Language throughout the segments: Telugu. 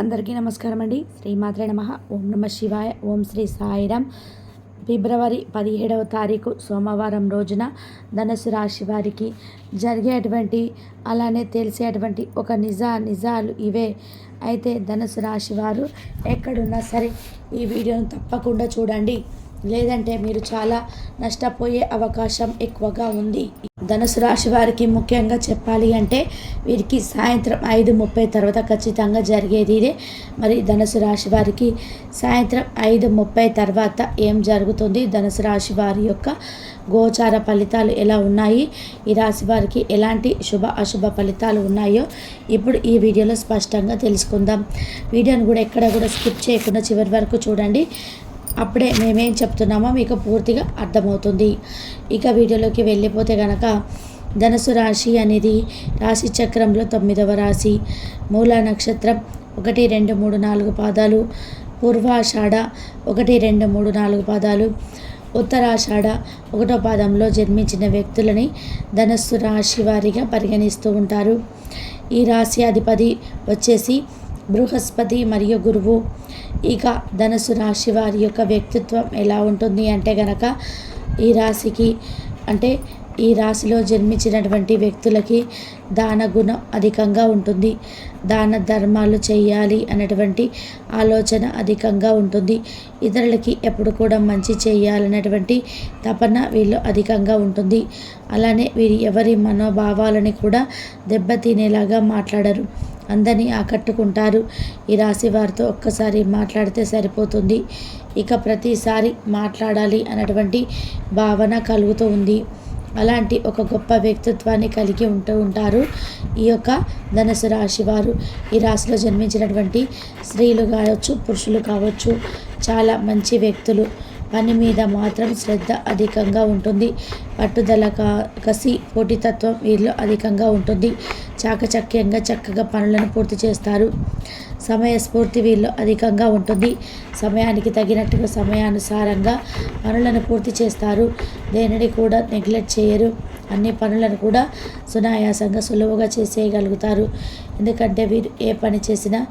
అందరికీ నమస్కారం అండి. శ్రీమాత్రే నమః. ఓం నమ శివాయ. ఓం శ్రీ సాయిరామ్. ఫిబ్రవరి 17వ తారీఖు సోమవారం రోజున ధనుసు రాశి వారికి జరిగేటువంటి అలానే తెలిసేటువంటి ఒక నిజాలు ఇవే. అయితే ధనుసు రాశి వారు ఎక్కడున్నా సరే ఈ వీడియోను తప్పకుండా చూడండి, లేదంటే మీరు చాలా నష్టపోయే అవకాశం ఎక్కువగా ఉంది. ధనుసు రాశి వారికి ముఖ్యంగా చెప్పాలి అంటే వీరికి సాయంత్రం 5:30 తర్వాత ఖచ్చితంగా జరిగేది ఇదే. మరి ధనుసు రాశి వారికి సాయంత్రం 5:30 తర్వాత ఏం జరుగుతుంది, ధనుసు రాశి వారి యొక్క గోచార ఫలితాలు ఎలా ఉన్నాయి, ఈ రాశి వారికి ఎలాంటి శుభ అశుభ ఫలితాలు ఉన్నాయో ఇప్పుడు ఈ వీడియోలో స్పష్టంగా తెలుసుకుందాం. వీడియోని కూడా ఎక్కడ కూడా స్కిప్ చేయకుండా చివరి వరకు చూడండి, అప్పుడే మేమేం చెప్తున్నామో మీకు పూర్తిగా అర్థమవుతుంది. ఇక వీడియోలోకి వెళ్ళిపోతే కనుక ధనుసు రాశి అనేది రాశి చక్రంలో 9వ రాశి. మూల నక్షత్రం 1, 2, 3, 4 పాదాలు, పూర్వాషాఢ 1, 2, 3, 4 పాదాలు, ఉత్తరాషాఢ 1వ పాదంలో జన్మించిన వ్యక్తులని ధనుస్సు రాశి వారిగా పరిగణిస్తూ ఉంటారు. ఈ రాశి అధిపతి వచ్చేసి బృహస్పతి మరియు గురువు. ఇక ధనుసు రాశి వారి యొక్క వ్యక్తిత్వం ఎలా ఉంటుంది అంటే గనక ఈ రాశికి అంటే ఈ రాశిలో జన్మించినటువంటి వ్యక్తులకి దాన గుణం అధికంగా ఉంటుంది. దాన ధర్మాలు చేయాలి అనేటువంటి ఆలోచన అధికంగా ఉంటుంది. ఇతరులకి ఎప్పుడు కూడా మంచి చేయాలనేటువంటి తపన వీళ్ళు అధికంగా ఉంటుంది. అలానే వీరు ఎవరి మనోభావాలని కూడా దెబ్బతినేలాగా మాట్లాడరు, అందరినీ ఆకట్టుకుంటారు. ఈ రాశి వారితో ఒక్కసారి మాట్లాడితే సరిపోతుంది, ఇక ప్రతిసారి మాట్లాడాలి అన్నటువంటి భావన కలుగుతూ ఉంది. అలాంటి ఒక గొప్ప వ్యక్తిత్వాన్ని కలిగి ఉంటారు ఈ యొక్క ధనుసు రాశి వారు. ఈ రాశిలో జన్మించినటువంటి స్త్రీలు కావచ్చు, పురుషులు కావచ్చు, చాలా మంచి వ్యక్తులు. పని మీద మాత్రం శ్రద్ధ అధికంగా ఉంటుంది. పట్టుదల, కసి, పోటీతత్వం వీరిలో అధికంగా ఉంటుంది. చాకచక్యంగా చక్కగా పనులను పూర్తి చేస్తారు. సమయస్ఫూర్తి వీళ్ళు అధికంగా ఉంటుంది. సమయానికి తగినట్టుగా సమయానుసారంగా పనులను పూర్తి చేస్తారు. దేనిని కూడా నెగ్లెక్ట్ చేయరు. అన్ని పనులను కూడా సునాయాసంగా సులువుగా చేసేయగలుగుతారు. ఎందుకంటే వీరు ఏ పని చేసినా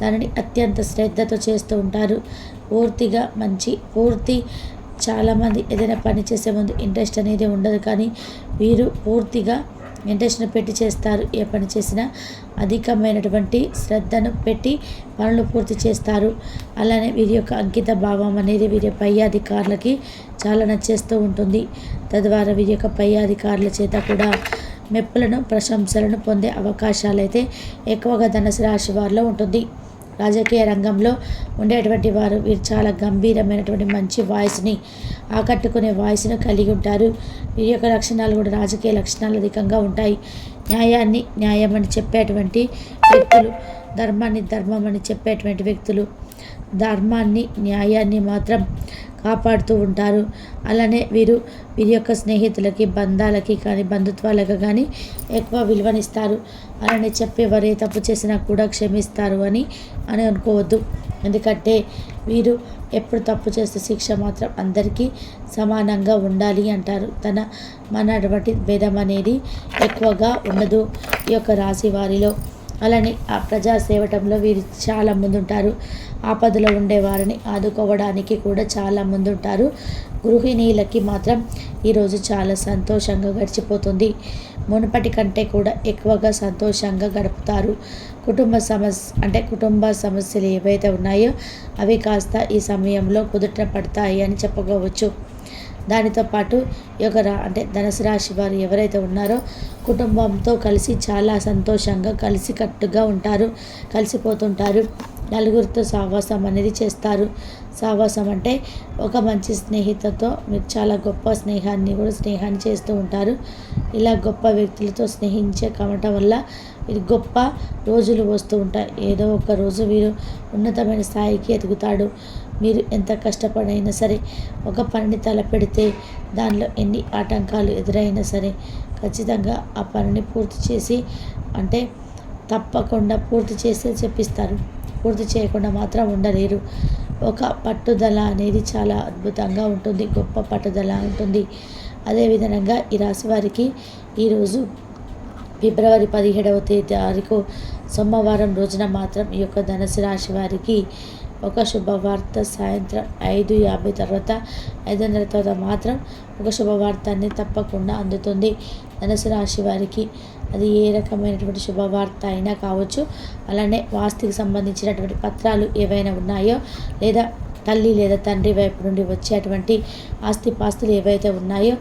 దానిని అత్యంత శ్రద్ధతో చేస్తూ ఉంటారు. చాలామంది ఏదైనా పని చేసే ముందు ఇంట్రెస్ట్ అనేది ఉండదు, కానీ వీరు పూర్తిగా ఇంట్రెస్ట్ని పెట్టి చేస్తారు. ఏ పని చేసినా అధికమైనటువంటి శ్రద్ధను పెట్టి పనులు పూర్తి చేస్తారు. అలానే వీరి యొక్క అంకిత భావం అనేది వీరి పై అధికారులకి చాలా నచ్చేస్తూ ఉంటుంది. తద్వారా వీరి యొక్క పై అధికారుల చేత కూడా మెప్పులను, ప్రశంసలను పొందే అవకాశాలు అయితే ఎక్కువగా ధనుసు రాశి వారిలో ఉంటుంది. రాజకీయ రంగంలో ఉండేటువంటి వారు వీరు చాలా గంభీరమైనటువంటి మంచి వాయిస్ని, ఆకట్టుకునే వాయిస్ను కలిగి ఉంటారు. వీరి యొక్క లక్షణాలు కూడా రాజకీయ లక్షణాలు అధికంగా ఉంటాయి. న్యాయాన్ని న్యాయం అని చెప్పేటువంటి వ్యక్తులు, ధర్మాన్ని ధర్మం అని చెప్పేటువంటి వ్యక్తులు, ధర్మాన్ని న్యాయాన్ని మాత్రం కాపాడుతూ ఉంటారు. అలానే వీరి యొక్క స్నేహితులకి, బంధాలకి కానీ బంధుత్వాలకు కానీ ఎక్కువ విలువనిస్తారు. అలానే చెప్పేవారు ఏ తప్పు చేసినా కూడా క్షమిస్తారు అని అనుకోవద్దు. ఎందుకంటే వీరు ఎప్పుడు తప్పు చేస్తే శిక్ష మాత్రం అందరికీ సమానంగా ఉండాలి అంటారు. మనటువంటి భేదం అనేది ఎక్కువగా ఉండదు ఈ యొక్క రాశి వారిలో. అలానే ఆ ప్రజాసేవటంలో వీరు చాలా ముందుంటారు. ఆపదలో ఉండేవారిని ఆదుకోవడానికి కూడా చాలా ముందుంటారు. గృహిణీలకి మాత్రం ఈరోజు చాలా సంతోషంగా గడిచిపోతుంది. మునుపటి కంటే కూడా ఎక్కువగా సంతోషంగా గడుపుతారు. కుటుంబ సమస్యలు ఏవైతే ఉన్నాయో అవి కాస్త ఈ సమయంలో కుదుట పడతాయి అని చెప్పుకోవచ్చు. దానితో పాటు ఈ యొక్క ధనుసు రాశి వారు ఎవరైతే ఉన్నారో కుటుంబంతో కలిసి చాలా సంతోషంగా కలిసికట్టుగా ఉంటారు, కలిసిపోతుంటారు. నలుగురితో సావాసం అనేది చేస్తారు. సావాసం అంటే ఒక మంచి స్నేహితులతో మీరు చాలా గొప్ప స్నేహాన్ని చేస్తూ ఉంటారు. ఇలా గొప్ప వ్యక్తులతో కమటం వల్ల ఇది గొప్ప రోజులు వస్తూ ఉంటాయి. ఏదో ఒక రోజు వీరు ఉన్నతమైన స్థాయికి ఎదుగుతాడు. మీరు ఎంత కష్టపడైనా సరే ఒక పనిని తలపెడితే దానిలో ఎన్ని ఆటంకాలు ఎదురైనా సరే ఖచ్చితంగా ఆ పనిని పూర్తి చేసి తప్పకుండా పూర్తి చేసే చెప్పిస్తారు. పూర్తి చేయకుండా మాత్రం ఉండలేరు. ఒక పట్టుదల అనేది చాలా అద్భుతంగా ఉంటుంది, గొప్ప పట్టుదల ఉంటుంది. అదేవిధంగా ఈ రాశి వారికి ఈరోజు ఫిబ్రవరి 17వ తారీఖు సోమవారం రోజున మాత్రం ఈ యొక్క ధనుసు రాశి వారికి ఒక శుభవార్త సాయంత్రం 5:50 తర్వాత 5:30 తర్వాత మాత్రం ఒక శుభవార్త అనేది తప్పకుండా అందుతుంది ధనుసు రాశి వారికి. అది ఏ రకమైనటువంటి శుభవార్త అయినా కావచ్చు. అలానే వాస్తుకి సంబంధించినటువంటి పత్రాలు ఏవైనా ఉన్నాయో, లేదా తల్లి లేదా తండ్రి వైపు నుండి వచ్చేటువంటి ఆస్తిపాస్తులు ఏవైతే ఉన్నాయో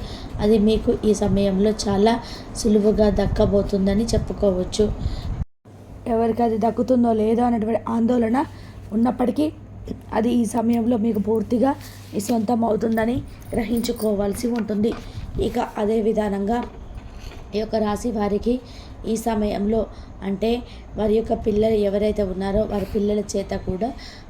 అది మీకు ఈ సమయంలో చాలా సులువుగా దక్కబోతుందని చెప్పుకోవచ్చు. ఎవరికి అది దక్కుతుందో లేదో అనేటువంటి ఆందోళన ఉన్నప్పటికీ అది ఈ సమయంలో మీకు పూర్తిగా మీ సొంతం అవుతుందని గ్రహించుకోవాల్సి ఉంటుంది. ఇక అదే విధానంగా ఈ యొక్క రాశి వారికి ఈ సమయంలో అంటే వారి యొక్క పిల్లలు ఎవరైతే ఉన్నారో వారి పిల్లల చేత కూడా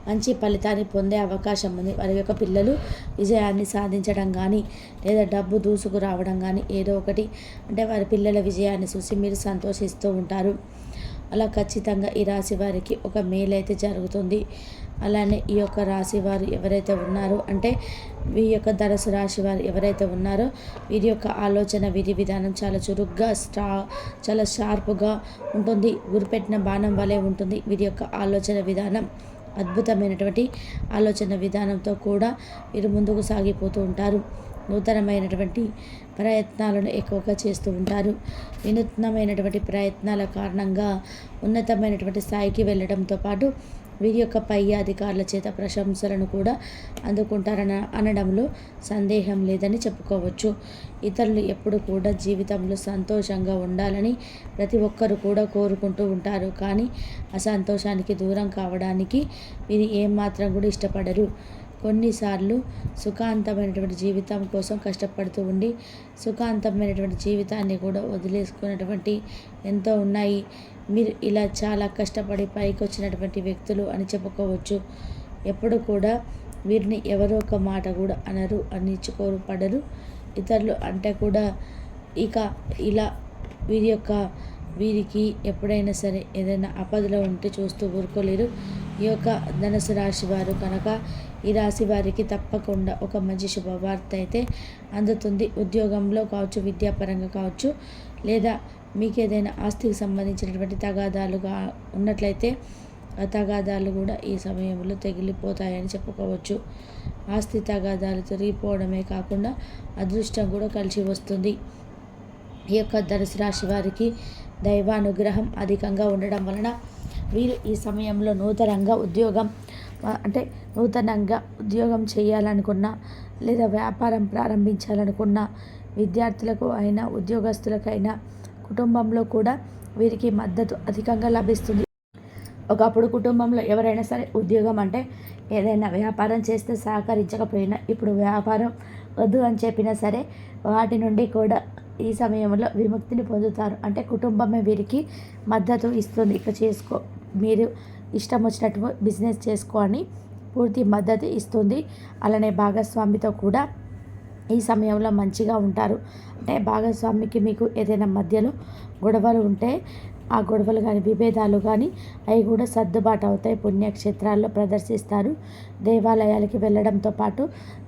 మంచి ఫలితాన్ని పొందే అవకాశం ఉంది. వారి యొక్క పిల్లలు విజయాన్ని సాధించడం కానీ, లేదా డబ్బు దూసుకురావడం కానీ, ఏదో ఒకటి అంటే వారి పిల్లల విజయాన్ని చూసి మీరు సంతోషిస్తూ ఉంటారు. అలా ఖచ్చితంగా ఈ రాశి వారికి ఒక మేలు అయితే జరుగుతుంది. అలానే ఈ యొక్క రాశి వారు ఎవరైతే ఉన్నారో అంటే ఈ యొక్క ధనుసు రాశి వారు ఎవరైతే ఉన్నారో వీరి యొక్క ఆలోచన విధి విధానం చాలా చురుగ్గా చాలా షార్ప్గా ఉంటుంది. గురిపెట్టిన బాణం వలె ఉంటుంది. వీరి యొక్క ఆలోచన విధానం అద్భుతమైనటువంటి ఆలోచన విధానంతో కూడా వీరు ముందుకు సాగిపోతూ ఉంటారు. నూతనమైనటువంటి ప్రయత్నాలను ఎక్కువగా చేస్తూ ఉంటారు. వినూత్నమైనటువంటి ప్రయత్నాల కారణంగా ఉన్నతమైనటువంటి స్థాయికి వెళ్ళడంతో పాటు వీరి యొక్క పై అధికారుల చేత ప్రశంసలను కూడా అనడంలో సందేహం లేదని చెప్పుకోవచ్చు. ఇతరులు ఎప్పుడు కూడా జీవితంలో సంతోషంగా ఉండాలని ప్రతి ఒక్కరు కూడా కోరుకుంటూ ఉంటారు. కానీ అసంతోషానికి దూరం కావడానికి వీరు ఏమాత్రం కూడా ఇష్టపడరు. కొన్నిసార్లు సుఖాంతమైనటువంటి జీవితం కోసం కష్టపడుతూ ఉండి సుఖాంతమైనటువంటి జీవితాన్ని కూడా వదిలేసుకున్నటువంటి ఎంతో ఉన్నాయి. మీరు ఇలా చాలా కష్టపడి పైకి వచ్చినటువంటి వ్యక్తులు అని చెప్పుకోవచ్చు. ఎప్పుడు కూడా వీరిని ఎవరో ఒక మాట కూడా అనరు, పడరు. ఇతరులు అంటే కూడా ఇక ఇలా వీరికి ఎప్పుడైనా సరే ఏదైనా ఆపదలో ఉంటే చూస్తూ ఊరుకోలేరు. ఈ యొక్క ధనుసు రాశి వారు కనుక ఈ రాశి వారికి తప్పకుండా ఒక మంచి శుభవార్త అయితే అందుతుంది. ఉద్యోగంలో కావచ్చు, విద్యాపరంగా కావచ్చు, లేదా మీకు ఏదైనా ఆస్తికి సంబంధించినటువంటి తగాదాలుగా ఉన్నట్లయితే ఆ తగాదాలు కూడా ఈ సమయంలో తెగిలిపోతాయని చెప్పుకోవచ్చు. ఆస్తి తగాదాలు తొలగిపోవడమే కాకుండా అదృష్టం కూడా కలిసి వస్తుంది. ఈ యొక్క ధనుసు రాశి వారికి దైవానుగ్రహం అధికంగా ఉండడం వలన వీరు ఈ సమయంలో నూతనంగా ఉద్యోగం చేయాలనుకున్నా, లేదా వ్యాపారం ప్రారంభించాలనుకున్న విద్యార్థులకు అయినా, ఉద్యోగస్తులకైనా, కుటుంబంలో కూడా వీరికి మద్దతు అధికంగా లభిస్తుంది. ఒకప్పుడు కుటుంబంలో ఎవరైనా సరే ఉద్యోగం అంటే ఏదైనా వ్యాపారం చేస్తే సహకరించకపోయినా ఇప్పుడు వ్యాపారం వద్దు అని చెప్పినా సరే వాటి నుండి కూడా ఈ సమయంలో విముక్తిని పొందుతారు. అంటే కుటుంబమే వీరికి మద్దతు ఇస్తుంది. ఇక మీరు ఇష్టం వచ్చినట్టు బిజినెస్ చేసుకో అని పూర్తి మద్దతు ఇస్తుంది. అలానే భాగస్వామితో కూడా ఈ సమయంలో మంచిగా ఉంటారు. అంటే భాగస్వామికి మీకు ఏదైనా మధ్యలో గొడవలు ఉంటే ఆ గొడవలు కానీ, విభేదాలు కానీ అవి కూడా సర్దుబాటు అవుతాయి. పుణ్యక్షేత్రాల్లో ప్రదర్శిస్తారు. దేవాలయాలకి వెళ్ళడంతో పాటు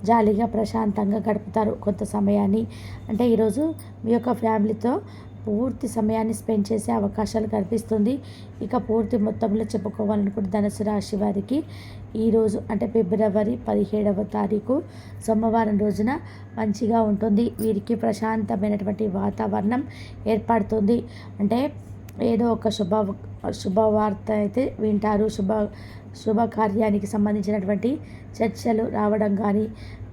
జాలీగా ప్రశాంతంగా గడుపుతారు కొంత సమయాన్ని. అంటే ఈరోజు మీ యొక్క ఫ్యామిలీతో పూర్తి సమయాన్ని స్పెండ్ చేసే అవకాశాలు కనిపిస్తుంది. ఇక పూర్తి మొత్తంలో చెప్పుకోవాలనుకుంటే ధనుసు రాశి వారికి ఈరోజు అంటే ఫిబ్రవరి 17వ తారీఖు సోమవారం రోజున మంచిగా ఉంటుంది. వీరికి ప్రశాంతమైనటువంటి వాతావరణం ఏర్పడుతుంది. అంటే ఏదో ఒక శుభవార్త అయితే వింటారు. శుభకార్యానికి సంబంధించినటువంటి చర్చలు రావడం కానీ,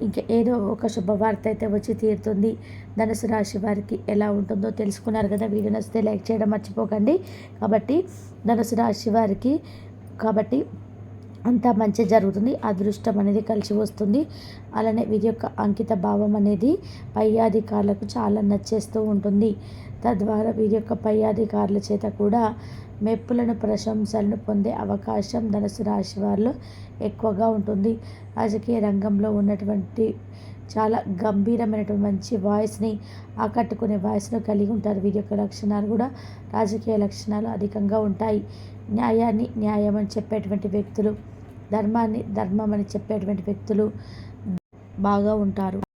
ఇంకా ఏదో ఒక శుభవార్త అయితే వచ్చి తీరుతుంది. ధనుసు రాశి వారికి ఎలా ఉంటుందో తెలుసుకున్నారు కదా. వీడియో నచ్చితే లైక్ చేయడం మర్చిపోకండి. కాబట్టి ధనుసు రాశి వారికి అంతా మంచి జరుగుతుంది. అదృష్టం అనేది కలిసి వస్తుంది. అలానే వీరి యొక్క అంకిత భావం అనేది పై అధికారులకు చాలా నచ్చేస్తూ ఉంటుంది. తద్వారా వీరి యొక్క పై అధికారుల చేత కూడా మెప్పులను, ప్రశంసలను పొందే అవకాశం ధనుసు రాశి వారిలో ఎక్కువగా ఉంటుంది. రాజకీయ రంగంలో ఉన్నటువంటి చాలా గంభీరమైనటువంటి మంచి వాయిస్ని, ఆకట్టుకునే వాయిస్ను కలిగి ఉంటారు. వీరి యొక్క లక్షణాలు కూడా రాజకీయ లక్షణాలు అధికంగా ఉంటాయి. న్యాయాన్ని న్యాయం అని చెప్పేటువంటి వ్యక్తులు, ధర్మాన్ని ధర్మం అని చెప్పేటువంటి వ్యక్తులు బాగా ఉంటారు.